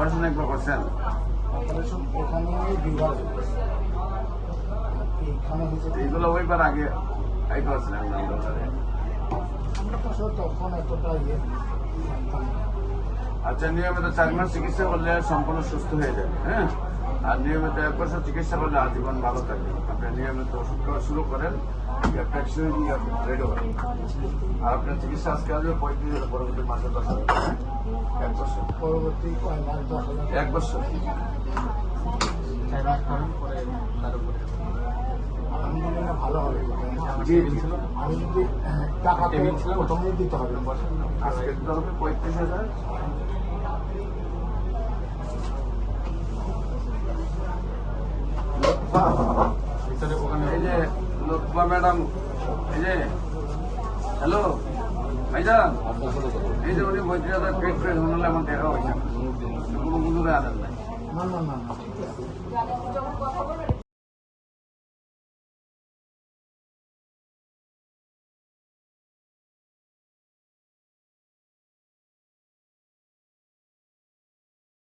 Operation একবার করছেন? Operation এখানে দুইবার এখানে হয়েছে। এইগুলো ওইবার আগে এই করছিলেন আমরা তো সব তখন এতটা ইয়ে জানতাম না। আচ্ছা, নিয়মিত 4 মাস চিকিৎসা করলে সম্পূর্ণ সুস্থ হয়ে যাবে। হ্যাঁ, আর নিয়মিত 1 বছর চিকিৎসা করলে আজীবন ভালো থাকবে। আপনি নিয়মিত ওষুধ খাওয়া শুরু করেন, রেডি করেন। আর আপনার চিকিৎসা আজকে আসবে 35 পরবর্তী মাসে 10,000। 1 বছর পরবর্তী কয় মাস 10,000। 1 বছর আলহামদুলিল্লাহ ভালো হবে। জি জি। আমি যদি টাকা প্রথমেই দিতে হবে। আজকে দিতে হবে 35,000। এই যে লোকমা ম্যাডাম, এই যে হ্যালো ভাইজান, এই যে উনি 35,000 পেড করে শুনলে আমার দেখা হয়েছে, কোনো বুঝে আনেন নাই। না না না না, ঠিক আছে।